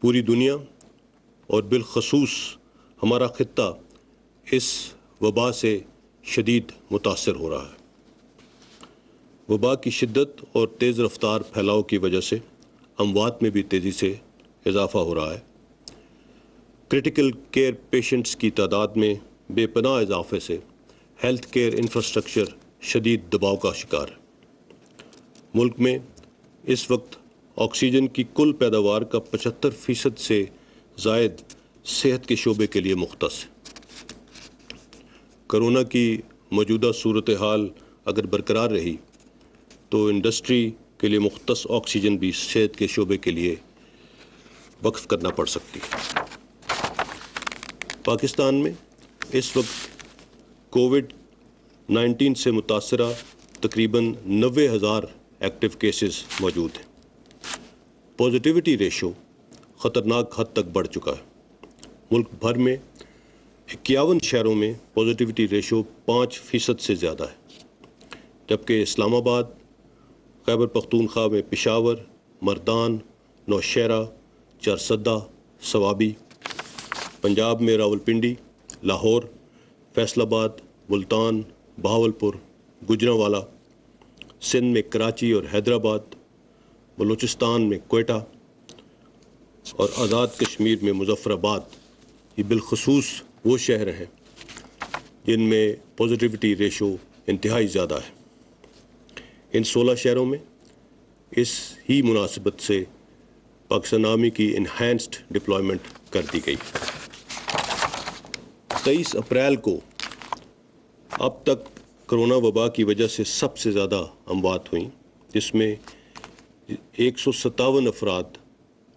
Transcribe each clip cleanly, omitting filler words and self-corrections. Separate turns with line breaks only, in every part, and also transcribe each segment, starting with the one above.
پوری دنیا اور بالخصوص ہمارا خطہ اس وبا سے شدید متاثر ہو رہا ہے۔ وبا کی شدت اور تیز رفتار پھیلاؤ کی وجہ سے اموات میں بھی تیزی سے اضافہ ہو رہا ہے۔ کرٹیکل کیئر پیشنٹس کی تعداد میں بے پناہ اضافے سے ہیلتھ کیئر انفراسٹرکچر شدید دباؤ کا شکار ہے۔ ملک میں اس وقت آکسیجن کی کل پیداوار کا 75% سے زائد صحت کے شعبے کے لیے مختص ہے۔ کرونا کی موجودہ صورتحال اگر برقرار رہی تو انڈسٹری کے لیے مختص آکسیجن بھی صحت کے شعبے کے لیے وقف کرنا پڑ سکتی ہے۔ پاکستان میں اس وقت کووڈ-19 سے متاثرہ تقریباً 90,000 ایکٹیو کیسز موجود ہیں۔ پازیٹیوٹی ریشو خطرناک حد تک بڑھ چکا ہے۔ ملک بھر میں 51 شہروں میں پازیٹیوٹی ریشو 5% سے زیادہ ہے، جبکہ اسلام آباد، خیبر پختونخوا میں پشاور، مردان، نوشہرہ، چارسدہ، سوابی، پنجاب میں راولپنڈی، لاہور، فیصل آباد، ملتان، بہاولپور، گوجرانوالہ، سندھ میں کراچی اور حیدرآباد، بلوچستان میں کوئٹہ اور آزاد کشمیر میں مظفر آباد، یہ بالخصوص وہ شہر ہیں جن میں پازیٹیوٹی ریشو انتہائی زیادہ ہے۔ ان 16 شہروں میں اس ہی مناسبت سے پاکستان آرمی کی انہینسڈ ڈپلائمنٹ کر دی گئی۔ 23 اپریل کو اب تک کرونا وبا کی وجہ سے سب سے زیادہ اموات ہوئیں، جس میں 157 افراد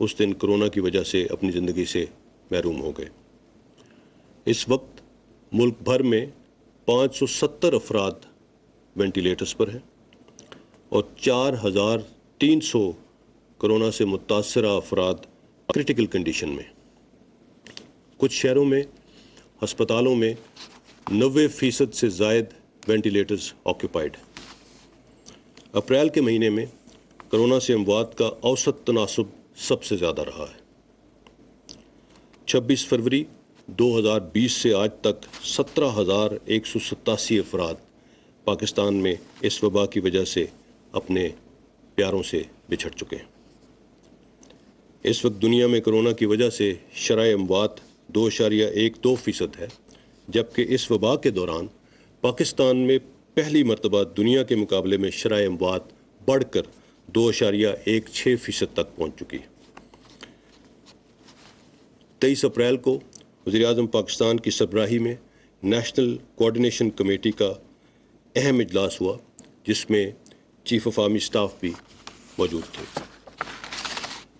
اس دن کرونا کی وجہ سے اپنی زندگی سے محروم ہو گئے۔ اس وقت ملک بھر میں 570 افراد وینٹیلیٹرز پر ہیں اور 4,300 کرونا سے متاثرہ افراد کرٹیکل کنڈیشن میں۔ کچھ شہروں میں ہسپتالوں میں 90% سے زائد وینٹیلیٹرز آکیوپائڈ ہیں۔ اپریل کے مہینے میں کرونا سے اموات کا اوسط تناسب سب سے زیادہ رہا ہے۔ 26 فروری 2020 سے آج تک 17,187 افراد پاکستان میں اس وبا کی وجہ سے اپنے پیاروں سے بچھڑ چکے ہیں۔ اس وقت دنیا میں کرونا کی وجہ سے شرح اموات 2.12% ہے، جبکہ اس وبا کے دوران پاکستان میں پہلی مرتبہ دنیا کے مقابلے میں شرح اموات بڑھ کر 2.16% تک پہنچ چکی ہے۔ 23 اپریل کو وزیراعظم پاکستان کی سربراہی میں نیشنل کوآرڈینیشن کمیٹی کا اہم اجلاس ہوا، جس میں چیف آف آرمی اسٹاف بھی موجود تھے۔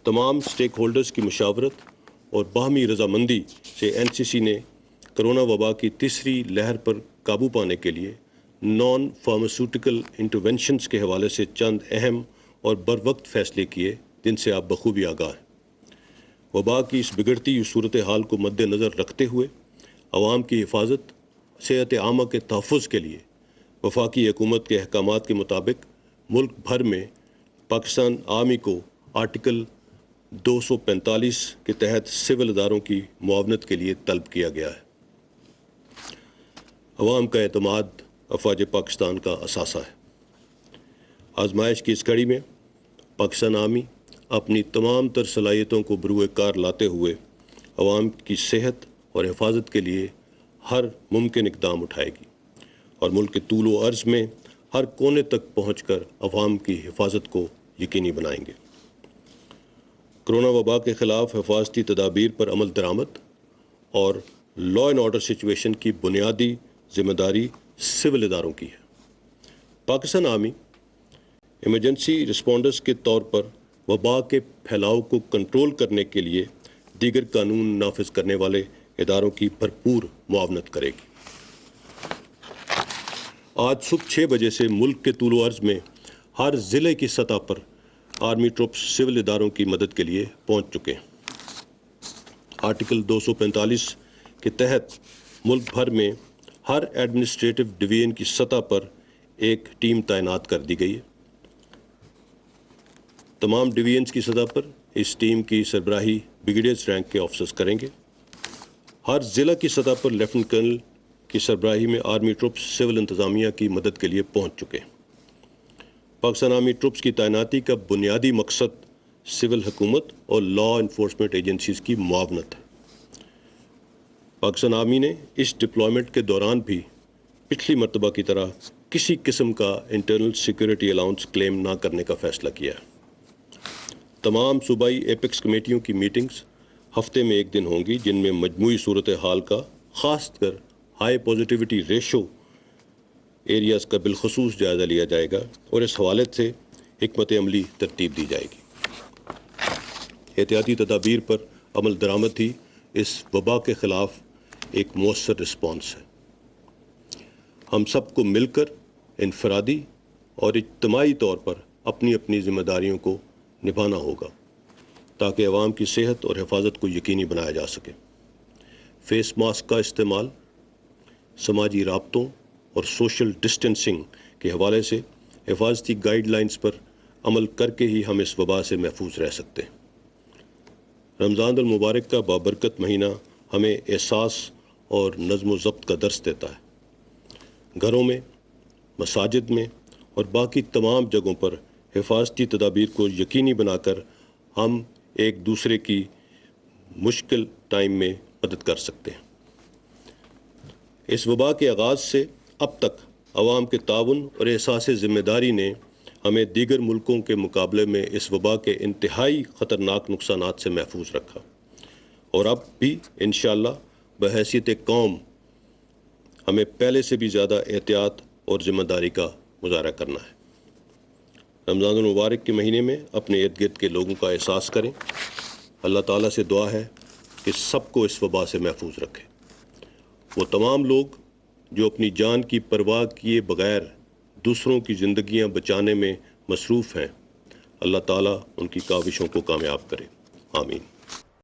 تمام اسٹیک ہولڈرز کی مشاورت اور باہمی رضامندی سے NCC نے کرونا وبا کی تیسری لہر پر قابو پانے کے لیے نان فارماسیوٹیکل انٹرونشنز کے حوالے سے چند اہم اور بروقت فیصلے کیے، جن سے آپ بخوبی آگاہ ہیں۔ وبا کی اس بگڑتی ہوئی صورتحال کو مد نظر رکھتے ہوئے عوام کی حفاظت، صحت عامہ کے تحفظ کے لیے وفاقی حکومت کے احکامات کے مطابق ملک بھر میں پاکستان آرمی کو آرٹیکل 245 کے تحت سول اداروں کی معاونت کے لیے طلب کیا گیا ہے۔ عوام کا اعتماد افواج پاکستان کا اثاثہ ہے۔ آزمائش کی اس گھڑی میں پاکستان آرمی اپنی تمام تر صلاحیتوں کو بروئے کار لاتے ہوئے عوام کی صحت اور حفاظت کے لیے ہر ممکن اقدام اٹھائے گی اور ملک کے طول و عرض میں ہر کونے تک پہنچ کر عوام کی حفاظت کو یقینی بنائیں گے۔ کرونا وبا کے خلاف حفاظتی تدابیر پر عمل درآمد اور لا اینڈ آرڈر سچویشن کی بنیادی ذمہ داری سول اداروں کی ہے۔ پاکستان آرمی ایمرجنسی رسپونڈرز کے طور پر وبا کے پھیلاؤ کو کنٹرول کرنے کے لیے دیگر قانون نافذ کرنے والے اداروں کی بھرپور معاونت کرے گی۔ آج صبح 6 بجے سے ملک کے طول و عرض میں ہر ضلع کی سطح پر آرمی ٹروپس سول اداروں کی مدد کے لیے پہنچ چکے ہیں۔ آرٹیکل 245 کے تحت ملک بھر میں ہر ایڈمنسٹریٹو ڈویژن کی سطح پر ایک ٹیم تعینات کر دی گئی ہے۔ تمام ڈویژنز کی سطح پر اس ٹیم کی سربراہی بریگیڈیئر رینک کے آفیسرز کریں گے۔ ہر ضلع کی سطح پر لیفٹیننٹ کرنل کی سربراہی میں آرمی ٹروپس سول انتظامیہ کی مدد کے لیے پہنچ چکے ہیں۔ پاکستان آرمی ٹروپس کی تعیناتی کا بنیادی مقصد سول حکومت اور لا انفورسمنٹ ایجنسیز کی معاونت ہے۔ پاکستان آرمی نے اس ڈپلائمنٹ کے دوران بھی پچھلی مرتبہ کی طرح کسی قسم کا انٹرنل سیکورٹی الاؤنس کلیم نہ کرنے کا فیصلہ کیا ہے۔ تمام صوبائی ایپیکس کمیٹیوں کی میٹنگز ہفتے میں ایک دن ہوں گی، جن میں مجموعی صورتحال کا خاص کر ہائی پازیٹیوٹی ریشو ایریاز کا بالخصوص جائزہ لیا جائے گا اور اس حوالے سے حکمت عملی ترتیب دی جائے گی۔ احتیاطی تدابیر پر عمل درآمد ہی اس وبا کے خلاف ایک مؤثر رسپانس ہے۔ ہم سب کو مل کر انفرادی اور اجتماعی طور پر اپنی اپنی ذمہ داریوں کو نبھانا ہوگا تاکہ عوام کی صحت اور حفاظت کو یقینی بنایا جا سکے۔ فیس ماسک کا استعمال، سماجی رابطوں اور سوشل ڈسٹینسنگ کے حوالے سے حفاظتی گائیڈ لائنز پر عمل کر کے ہی ہم اس وبا سے محفوظ رہ سکتے ہیں۔ رمضان المبارک کا بابرکت مہینہ ہمیں احساس اور نظم و ضبط کا درس دیتا ہے۔ گھروں میں، مساجد میں اور باقی تمام جگہوں پر حفاظتی تدابیر کو یقینی بنا کر ہم ایک دوسرے کی مشکل ٹائم میں مدد کر سکتے ہیں۔ اس وبا کے آغاز سے اب تک عوام کے تعاون اور احساس ذمہ داری نے ہمیں دیگر ملکوں کے مقابلے میں اس وبا کے انتہائی خطرناک نقصانات سے محفوظ رکھا، اور اب بھی انشاءاللہ بحیثیت قوم ہمیں پہلے سے بھی زیادہ احتیاط اور ذمہ داری کا مظاہرہ کرنا ہے۔ رمضان المبارک کے مہینے میں اپنے ارد گرد کے لوگوں کا احساس کریں۔ اللہ تعالیٰ سے دعا ہے کہ سب کو اس وبا سے محفوظ رکھے۔ وہ تمام لوگ جو اپنی جان کی پرواہ کیے بغیر دوسروں کی زندگیاں بچانے میں مصروف ہیں، اللہ تعالیٰ ان کی کاوشوں کو کامیاب کرے۔ آمین۔